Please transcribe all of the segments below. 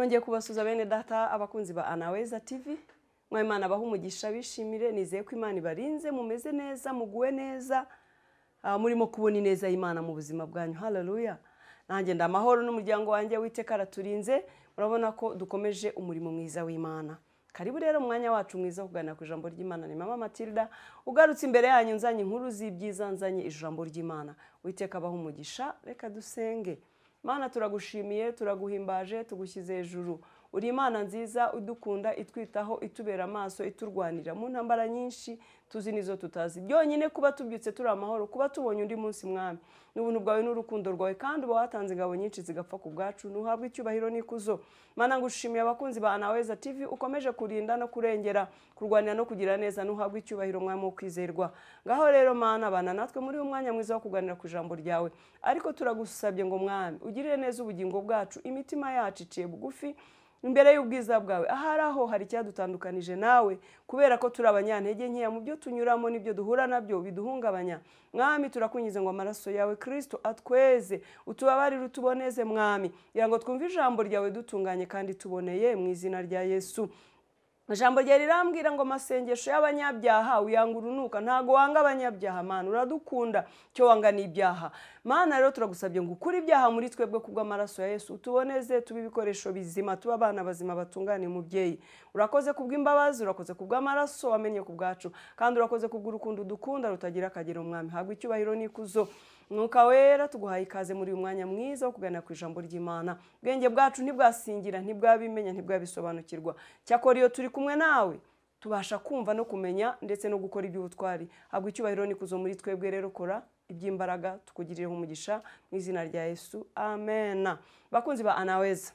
nongeye kubasuza bene data abakunzi ba Anaweza TV. Mwimana baho umugisha bishimire, nizeye ko Imana ibarinze mumeze neza, muguwe neza, murimo kubona neza Imana mu buzima bwanyu. Haleluya. Nanjye ndamahoro n'umuryango wanjye witeka araturinze. Murabona ko dukomeje umurimo mwiza w'Imana. Karibu rero mwanya wacu mwiza kugana ku ijambo ry'Imana. Ni Mama Matilda ugarutse imbere yanyu nzanye inkuru z'ibyiza, nzanye ijambo ry'Imana. Witeka baho umugisha, reka dusenge. Mana turagushimiye, turaguhimbaje, tugushyize hejuru. Uri Imana nziza udukunda, itwitaho, itubera amaso, iturwanira mu ntambara nyinshi tuzi nizo tutazi. Byonyine kuba tubyutse turi amahoro, kuba tubonye undi munsi mwami. N'ubuntu bwawe n'urukundo rwawe kandi uba watanze ingabo nyinshi zigapfa ku bwacu. Nuhabwe icyubahiro n'ikuzo. Mana ngushimiye abakunzi ba Anaweza TV ukomeje kurinda no kurengera, kurwanira no kugira neza. Nuhabwe icyubahiro mwami wo kwizerwa. Ngaho rero Mana bana natwe muri uyu mwanya mwiza wo kuganira ku ijambo ryawe. Ariko turagusabye ngo mwami ugirire neza ubugingo bwacu, imitima yacu iciye bugufi imbere y'ubwiza bwawe. Aharaho hari cyadutandukanije nawe kubera ko turi abanyantege nkeya mu byo tunyuramo n'ibyo duhura nabyo biduhungabanya. Mwami turakunyize ngo amaraso yawe Kristo atweze, utubabarire utuboneze mwami, kugira ngo twumve ijambo ryawe dutunganye kandi tuboneye mu izina rya Yesu. Ijambo rye rirambwira ngo masengesho y'abanyabyaha uyanga urunuka. Ntago wanga abanyabyaha Mana, uradukunda, cyo wanga ni ibyaha. Mana rero turagusabye ngo ukuri ibyaha muri twebwe kubw'amaraso ya Yesu, utuboneze tuba ibikoresho bizima, tuba abana bazima batungane mubyeyi. Urakoze kubw'imbabazi, urakoze kubw'amaraso wamenye ku bwacu, kandi urakoze kubw'urukundo dukunda rutagira akagero mwami. Hagwe icyubahiro n'ikuzo. Mwuka wera tuguhaye ikaze muri uyu mwanya mwiza wo kuganira ku ijambo ry'Imana. Bwenge bwacu ntibwasingira, ntibwabimenya, ntibwabisobanukirwa. Cyakora iyo turi kumwe nawe tubasha kumva no kumenya ndetse no gukora iby'ubutwari. Hagwe icyubahiro n'ikuzo muri twebwe rero, kora iby'imbaraga tukugirireho umugisha mu izina rya Yesu. Amen. Bakunzi ba Anaweza,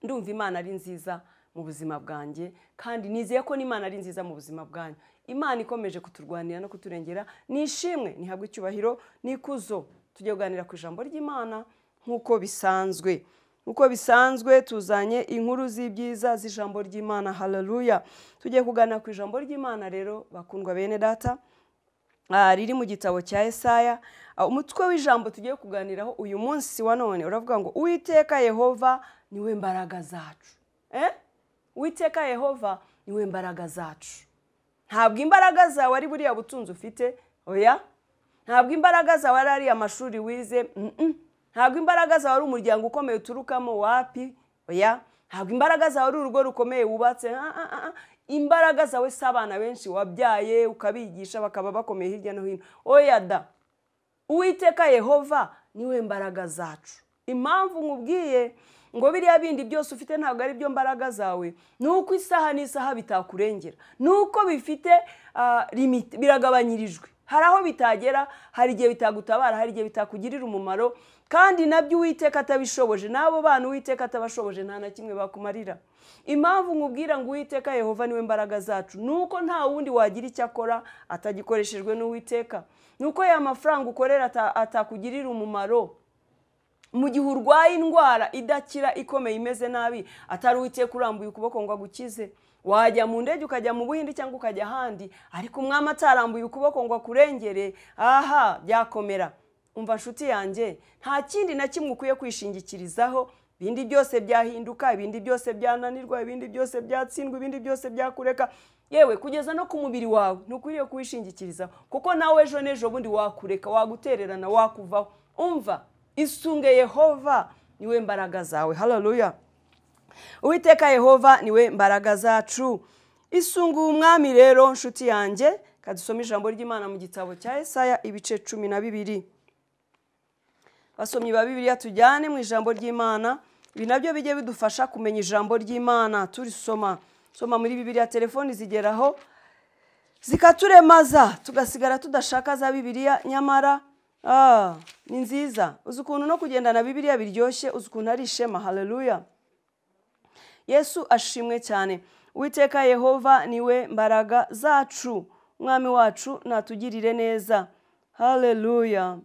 ndumva Imana ari nziza mu buzima bwanjye kandi nizeye ko n'Imana ari nziza mu buzima bwanyu. Imana ikomeje kuturwanira no kuturengera, nishimwe, nihabwe icyubahiro n'ikuzo. Tujye kuganira ku ijambo ry'Imana nkuko bisanzwe. Uko bisanzwe tuzanye inkuru z'ibyiza z'ijambo ry'Imana. Haleluya. Tujye kuganira ku ijambo ry'Imana rero bakundwa bene data. Riri mu gitabo cya Yesaya. Umutwe w'ijambo tugiye kuganiraho uyu munsi wa none uravuga ngo Uwiteka Yehova niwe mbaraga zacu. Uwiteka Yehova niwe mbaraga zacu. Ntabwo imbaraga zawe ari buriya butunzi ufite, oya. Ntabwo imbaraga zawe ari amashuri wize, ntabwo imbaraga zawe ari umuryango ukomeye uturukamo, wapi, oya. Ntabwo imbaraga zawe ari urugo rukomeye wubatse, imbaraga zawe si abana benshi wabyaye ukabigisha bakaba bakomeye hirya no hino, oya da. Uwiteka Yehova niwe mbaraga zacu. Impamvu nkubwiye ngo biriya bindi byose ufite ntabwo ari byo mbaraga zawe, nuko isaha n'isaha bitakurengera, nuko bifite limit, biragabanyirijwe. Hari aho bitagera, hari igihe bitagutabara, hari igihe bitakugirira umumaro, kandi nabyo Uwiteka atabishoboje, nabo bana Uwiteka atabashoboje nta na kimwe bakumarira. Impamvu nkubwira ngo Uwiteka Yehova niwe mbaraga zacu, nuko nta wundi wagira icyo akora atagikoreshejwe n'Uwiteka. Nuko ya mafaranga ukorera atakugirira umumaro mu gihe urwaye indwara idakira ikomeye imeze nabi, atari Uwiteka urambuye ukuboko ngo agukize. Wajya mu ndege ukajya mu Buhindi cyangwa ukajya ahandi, ariko umwami atarambuye ukuboko ngo akurengere, byakomera. Umva nshuti yanjye, nta kindi na kimwe ukwiye kwishingikirizaho. Ibindi byose byahinduka, ibindi byose byananirwa, ibindi byose byatsindwa, ibindi byose byakureka, yewe kugeza no ku mubiri wawe ntukwiriye kuwishingikirizaho, kuko nawe ejo n'ejo bundi wakureka, wagutererana, wakuvaho. Umva, isunge Yehova niwe mbaraga zawe. Haleluya. Uwiteka Yehova niwe mbaraga zacu. Isunge umwami rero nshuti yanjye. Kadusome ijambo ry'Imana mu gitabo cya Yesaya ibice 12. Basomyi ba Bibiliya tujyane mu ijambo ry'Imana. Ibi nabyo bijye bidufasha kumenya ijambo ry'Imana. Turisoma muri Bibiliya, telefoni zigeraho zikaturemaza tugasigara tudashaka za Bibiliya, nyamara ni nziza. Uzi ukuntu no kugendana Bibiliya biryoshye, uzi ukuntu ari ishema. Haleluya. Yesu ashimwe cyane. Uwiteka Yehova niwe mbaraga zacu. Umwami wacu natugirire neza. Haleluya.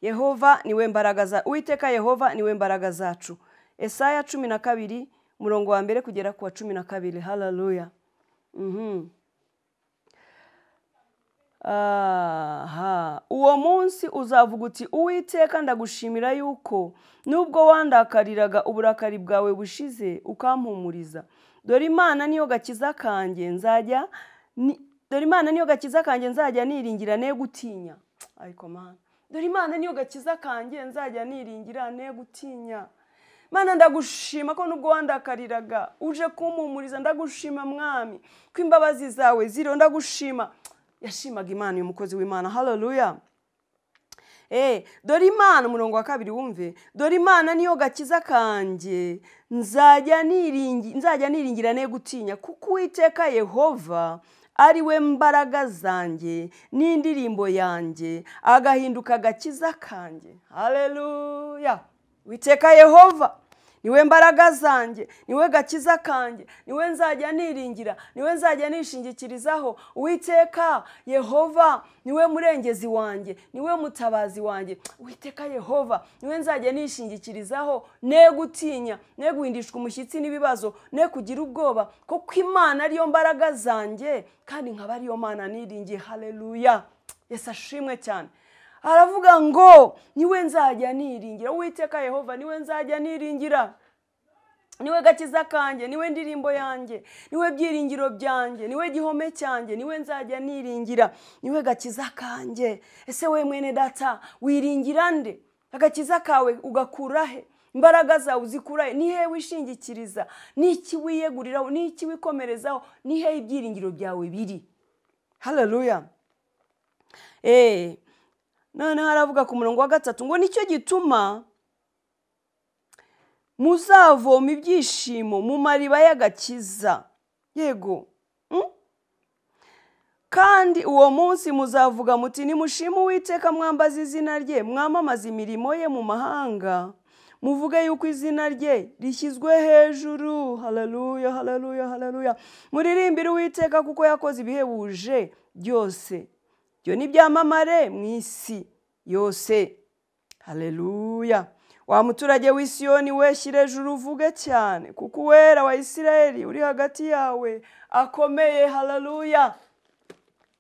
Yehova niwe mbaraga zacu. Uwiteka Yehova niwe mbaraga zacu. Yesaya 12 murongo wa mbere kugera ku wa 12. Haleluya. uwo munsi uzavuga uti Uwiteka ndagushimira yuko nubwo wandakariraga uburakari bwawe bushize ukampumuriza. Dore Imana niyo gakiza kanjye nzajya niringira ne gutinya. Ariko Mana, dore Imana niyo gakiza kanjye nzajya niringira ne gutinya. Mana ndagushima ko nubwo wandakariraga uje kumpumuriza. Ndagushima Mwami ko imbabazi zawe ziriho. Ndagushima. Yashimaga Imana uyu mukozi w'Imana. Haleluya. Dore Imana, umurongo wa 2 wumve. Dore Imana niyo gakiza kanjye nzajya niringira ne gutinya, kuko Uwiteka Yehova ari we mbaraga zanjye n'indirimbo yanjye, agahinduka agakiza kanjye. Haleluya. Uwiteka Yehova niwe mbaraga zanjye, niwe gakiza kanjye, niwe nzajya niringira, niwe nzajya nishingikirizaho. Uwiteka Yehova niwe murengezi wanjye, niwe mutabazi wanjye. Uwiteka Yehova niwe nzajya nishingikirizaho, ne gutinya, ne guhindishwa umushyitsi n'ibibazo, ne kugira ubwoba, kuko Imana ariyo mbaraga zanjye kandi nkaba ariyo Mana niringiye. Haleluya. Yesu ashimwe cyane. Aravuga ngo niwe nzajya niringira. Uwiteka Yehova niwe nzajya niringira, niwe gakiza kanjye, niwe ndirimbo yanjye, niwe byiringiro byanjye, niwe gihome cyanjye, niwe nzajya niringira, niwe gakiza kanjye. Ese we mwene data wiringira nde? Agakiza kawe ugakura he? Imbaraga zawe uzikura he? Ni he wishingikiriza? Ni iki wiyeguriraho? Ni iki wikomerezaho? Ni he ibyiringiro byawe biri? Haleluya. Noneho aravuga ku murongo wa 3 ngo nicyo gituma muzavoma ibyishimo mu mariba y'agakiza. Yego. Kandi uwo munsi muzavuga muti nimushime Uwiteka, mwambaza izina rye, mwamamaza imirimo ye mu mahanga, muvuge yuko izina rye rishyizwe hejuru. Haleluya, haleluya, haleluya. Muririmbire Uwiteka kuko yakoze ibihebuje byose, byo nibyamamare mu isi yose. Haleluya. Wa muturage w'i Siyoni we, shyira hejuru uvuge cyane, kuko Uwera wa Isirayeli uri hagati yawe akomeye. Haleluya.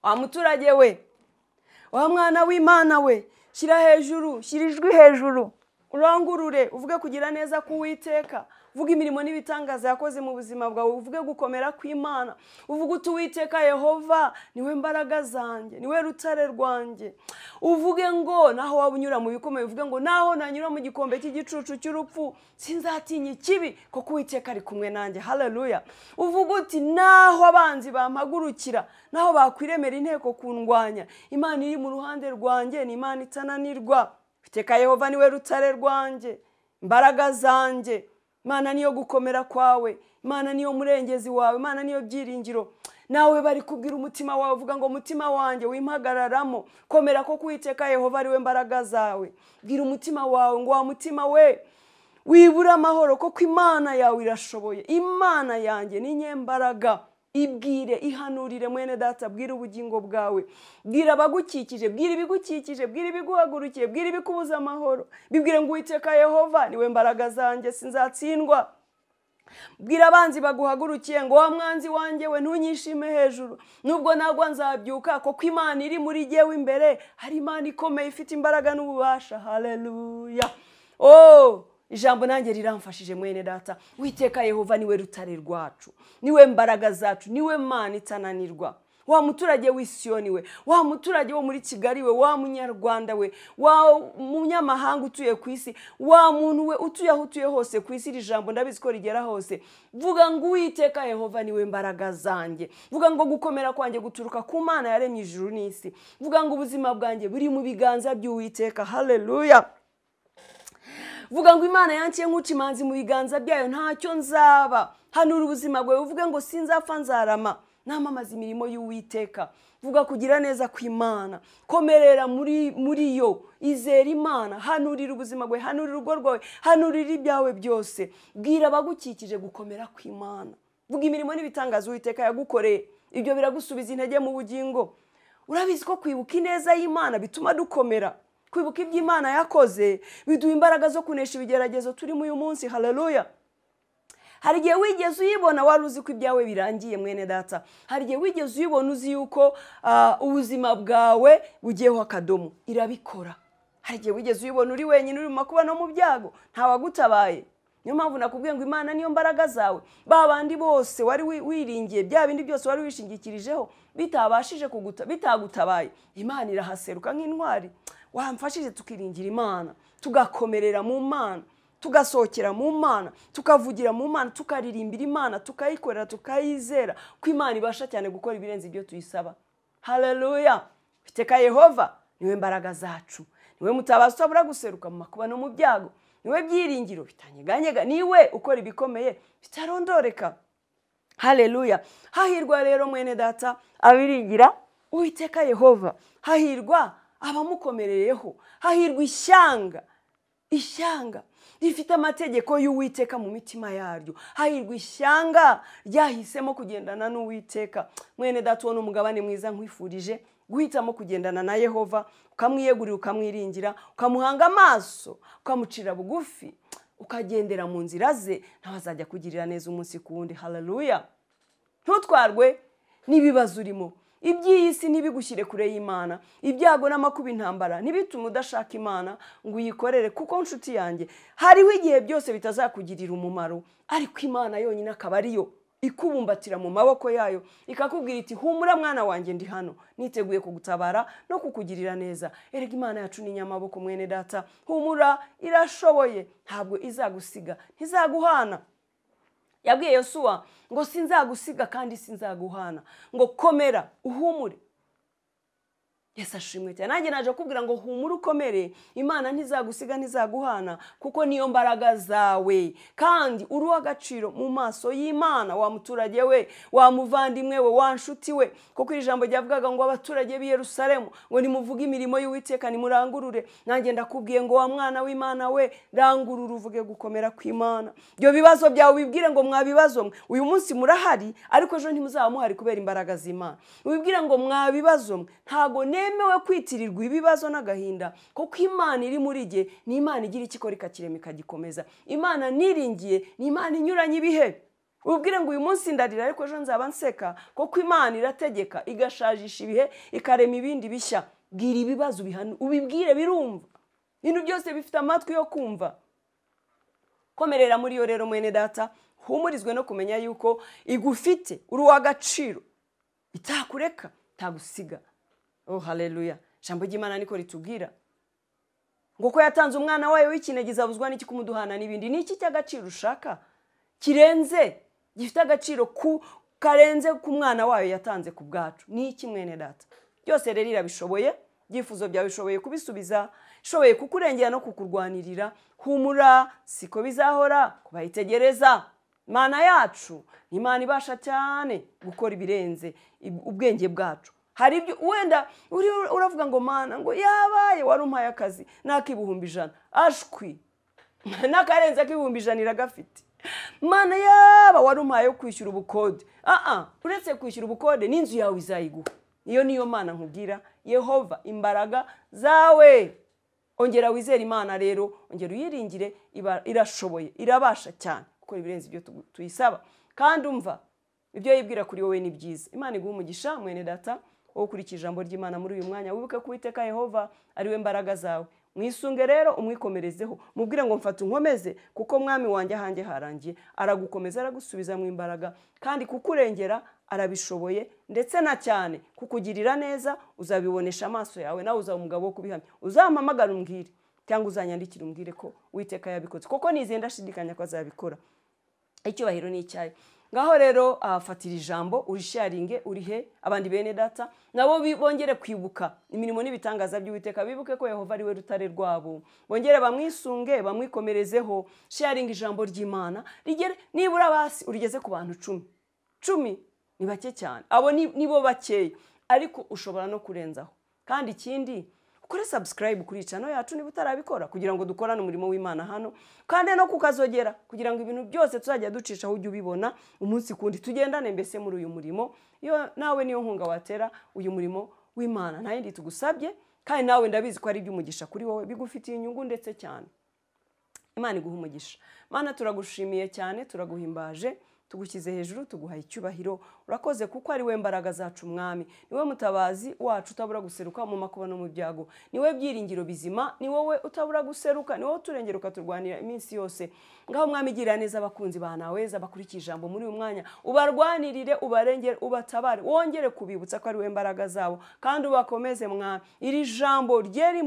Wa muturage we, wa mwana w'Imana we, shyira hejuru, shyira ijwi hejuru, urangurure uvuge kugira neza k'Uwiteka. Uvuge imirimo n'ibitangaza yakoze mu buzima bwawe, uvuge gukomera kw'Imana. Uvuge uti Uwiteka Yehova niwe mbaraga zanjye, niwe rutare rwanjye. Uvuge ngo naho waba unyura mu bikomeye, uvuge ngo naho nanyura mu gikombe cy'igicucu cy'urupfu sinzatinya ikibi, kuko Uwiteka ari kumwe nanjye. Haleluya. Uvuge uti naho abanzi bampagurukira, naho bakwiremera inteko kundwanya, Imana iri mu ruhande rwanjye, ni Imana itananirwa. Uwiteka Yehova niwe rutare rwanjye, imbaraga zanjye. Imana niyo gukomera kwawe, Imana niyo murengezi wawe, Imana niyo byiringiro. Nawe bari kubwira umutima wawe, uvuga ngo mutima wanjye wimpagararamo, komera ko Uwiteka Yehova ari we mbaraga zawe. Bwira umutima wawe ngo wa mutima we, wibura amahoro kuko Imana yawe irashoboye. Imana yanjye ni nyembaraga. Ibwire, ihanurire mwene data, bwira ubugingo bwawe, bwira abagukikije, bwira ibigukikije, bwira ibiguhagurukiye, bwira ibikubuza amahoro. Bibwire ngo Uwiteka Yehova niwe mbaraga zanjye, sinzatsindwa. Bwira abanzi baguhagurukiye ngo wa mwanzi wanjye we ntunyishime hejuru, nubwo nagwa nzabyuka, kuko Imana iri muri jyewe imbere, hari Imana ikomeye ifite imbaraga n'ububasha. Haleluya. Ijambo nanjye riramfashije mwene data. Uwiteka Yehova niwe rutare rwacu, niwe mbaraga zacu, niwe Mana itananirwa. Wa muturage w'i Siyoni we, wa muturage wo muri Kigali we, wa munyarwanda we, wa munyamahanga utuye ku isi, wa muntu we utuye aho utuye hose ku isi, iri jambo ndabizi ko rigera hose. Vuga ngo Uwiteka Yehova niwe mbaraga zanjye. Vuga ngo gukomera kwanjye guturuka ku Mana yaremye ijuru n'isi. Vuga ngo ubuzima bwanjye buri mu biganza by'Uwiteka. Haleluya. Vuga ngo Imana yanciye nk'uca imanzi mu biganza byayo, ntacyo nzaba. Hanura ubuzima bwawe, uvuge ngo sinzapfa nzarama, namamaza imirimo y'Uwiteka. Vuga kugira neza kw'Imana, komerera muri yo, izera Imana. Hanurira ubuzima bwawe, hanurira urugo rwawe, hanurira ibyawe byose. Bwira abagukikije gukomera kw'Imana. Vuga imirimo n'ibitangaza Uwiteka yagukoreye, ibyo biragusubiza intege mu bugingo. Urabizi ko kwibuka ineza y'Imana bituma dukomera. Kwibuka iby'Imana yakoze biduha imbaraga zo kunesha ibigeragezo turimo uyu munsi. Haleluya. hari igihe wigeze uyibona wari uzi ko ibyawe birangiye mwene data. Hari igihe wigeze uyibona uzi yuko ubuzima bwawe bugiyeho akadomo. Irabikora. Hari igihe wigeze uyibona uri wenyine uri mu makuba no mu byago ntawagutabaye. Niyo mpamvu nakubwiye ngo Imana niyo mbaraga zawe. Babandi bose wari wiringiye bya bindi byose wari wishingikirijeho bitabashije bitagutabaye, Imana irahaseruka nk'intwari. Wamfashije tukiringira Imana, tugakomerera mu Mana, tugasohokera mu Mana, tukavugira mu Mana, tukaririmbira Imana, tukayikorera, tukayizera ko Imana ibasha cyane gukora ibirenze ibyo tuyisaba. Haleluya! Iteka Yehova niwe mbaraga zacu, niwe mutabazi utabura guseruka mu makuba no mu byago, niwe byiringiro bitanyeganyega, niwe ukora ibikomeye bitarondoreka. Haleluya! Hahirwa rero mwene data abiringira Uwiteka Yehova, hahirwa abamukomereyeho, hahirwa ishyanga rifite amategeko y'Uwiteka mu mitima yaryo, hahirwa ishyanga ryahisemo kugendana n'Uwiteka. Mwene data, uwo umugabane mwiza nkwifurije guhitamo kugendana na Yehova, ukamwiyegurira, ukamwiringira, ukamuhanga amaso, ukamucira bugufi, ukagendera mu nzira ze, nawe azajya kugirira neza umunsi ku wundi. Haleluya! Ntutwarwe n'ibibazo urimo. Iby'iyi si ntibigushyire kure y'Imana, ibyago n'amakuba intambara ntibitume udashaka Imana ngo uyikorere, kuko nshuti yanjye hariho igihe byose bitazakugirira umumaro, ariko Imana yonyine akaba ariyo ikubumbatira mu maboko yayo, ikakubwira iti humura mwana wanjye, ndi hano niteguye kugutabara no kukugirira neza. Erega Imana yacu ni nyamaboko mwene data, humura, irashoboye, ntabwo izagusiga, ntizaguhana. Yabwiye Yosuwa ngo sinzagusiga kandi sinzaguhana, ngo komera uhumure. Yesu ashimwe cyane. Nanjye naje kubwira ngo humura ukomere, Imana ntizagusiga ntizaguhana, kuko niyo mbaraga zawe, kandi uri uw'agaciro mu maso y'Imana. Wa muturage we, wa muvandimwe we, wa nshuti we, kuko iri jambo ryavugaga ngo abaturage b'i Yerusalemu ngo nimuvuge imirimo y'Uwiteka, nimurangurure. Nanjye ndakubwiye ngo wa mwana w'Imana we, rangurura uvuge gukomera kw'Imana. Ibyo bibazo byawe ubibwire ngo mwabibazo mwe, uyu munsi murahari ariko ejo ntimuzaba muhari kubera imbaraga z'Imana. Ubibwire ngo mwabibazo mwe, ntago nemewe kwitirirwa ibibazo n'agahinda, kuko Imana iri muri jye, ni Imana igira ikikora ikakirema ikagikomeza. Imana niringiye ni Imana inyuranye ibihe. Ubwire ngo uyu munsi ndarira ariko ejo nzaba nseka, kuko Imana irategeka igashajisha ibihe ikarema ibindi bishya. Bwira ibibazo bihano, ubibwire birumva. Ibintu byose bifite amatwi yo kumva. Komerera muri yo rero mwene data, humurizwe no kumenya yuko igufite, uri uw'agaciro, itakureka, itagusiga. Oh haleluya! Jambo ry'Imana niko ritubwira ngo ko yatanze umwana wayo w'ikinege, zabuzwa n'iki kumuduhana n'ibindi. Ni iki cy'agaciro ushaka kirenze, gifite agaciro karenze ku mwana wayo yatanze ku bwacu? Ni iki mwene data? Byose rero irabishoboye, byifuzo byawe bishoboye kubisubiza, ishoboye kukurengera no kukurwanirira. Humura, siko bizahora, kubayitegereza. Imana yacu ni Imana ibasha cyane gukora ibirenze ubwenge bwacu. Hari ibyo wenda uravuga ngo Mana, ngo yabaye warumpaye akazi n'ak'ibihumbi 100, ashwi n'akarenze k'ibihumbi 100 iragafite. Mana, yaba warumpaye yo kwishyura ubukode. Uretse kwishyura ubukode n'inzu yawe izayiguha. Niyo Mana nkubwira, Yehova imbaraga zawe. Ongera wizere Imana rero, ongera uyiringire, irashoboye, irabasha cyane gukora ibirenze ibyo tuyisaba. Kandi umva, ibyo yibwira kuri wowe ni byiza. Imana iguha umugisha mwene data wo kurikira ijambo ry'Imana muri uyu mwanya. Wibuke ko Uwiteka Yehova ari we mbaraga zawe. Mwisunge rero, umwikomerezeho, mubwire ngo mfata unkomeze, kuko mwami wanjye hanjye harangiye. Aragukomeza, aragusubiza mu imbaraga, kandi kukurengera arabishoboye, ndetse na cyane kukugirira neza. Uzabibonesha amaso yawe, nawe uzaba umugabo wo kubihamya. Uzampamagara umbwire, cyangwa uzanyandikira umbwire ko Uwiteka yabikoze, kuko nizeye ndashidikanya ko azabikora. Icyubahiro ni icyayo. Ngaho rero fatira ijambo, urisharinge, urihe abandi bene data, nabo bongere kwibuka imirimo n'ibitangaza by'Uwiteka. Bibuke ko Yehova ari we rutare rwabo, bongere bamwisunge, bamwikomerezeho. Sharing ijambo ry'Imana rigere nibura basi urigeze ku bantu 10 ni bake cyane. Abo nibo bakeya, ariko ushobora no kurenzaho. Kandi ikindi, ukore subscribe kuri channel yacu niba utarabikora, kugira ngo dukorane umurimo w'Imana hano, kandi no kukazogera, kugira ngo ibintu byose tuzajya ducisha ujye ubibona umunsi kundi, tugendane mbese muri uyu murimo. Iyo nawe niyo nkunga watera uyu murimo w'Imana, nta yindi tugusabye, kandi nawe ndabizi ko ari iby'umugisha kuri wowe, bigufitiye inyungu ndetse cyane. Imana iguha umugisha. Mana turagushimiye cyane, turaguhimbaje, tugushyize hejuru, tuguhaye icyubahiro. Urakoze kuko ari we mbaraga zacu mwami, niwe mutabazi wacu utabura guseruka mu makuba no mu byago, niwe byiringiro bizima, ni wowe utabura guseruka, ni wowe uturengera ukaturwanira iminsi yose. Ngaho mwami gira neza abakunzi ba Naweza bakurikiye ijambo muri uyu mwanya, ubarwanirire, ubarengere, ubatabare, wongere kubibutsa ko ari we mbaraga zabo, kandi ubakomeze mwami. Iri jambo ryera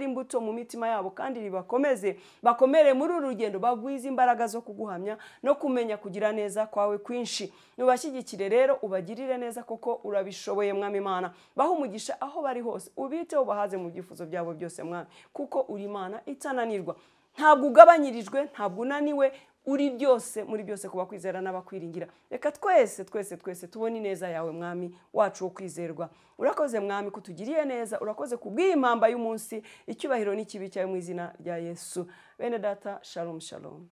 imbuto mu mitima yabo, kandi ribakomeze, bakomere muri uru rugendo, bagwize imbaraga zo kuguhamya no kumenya kugira neza kwawe kwinshi. Nubashyigikire rero, ubagirire neza koko urabishoboye mwami Imana. Baho umugisha aho bari hose, ubiteho ubahaze mu byifuzo byabo byose mwami, kuko uri Imana itananirwa. Ntabwo ugabanyirijwe, ntabwo unaniwe, uri byose muri byose kuba kwizera n'abakwiringira. Reka twese tubone ineza yawe mwami wacu wo kwizerwa. Urakoze mwami kutugiriye neza, urakoze kubw'impamba y'umunsi, icyubahiro n'ikibi cyawe mu izina rya Yesu. Bene data, shalom shalom.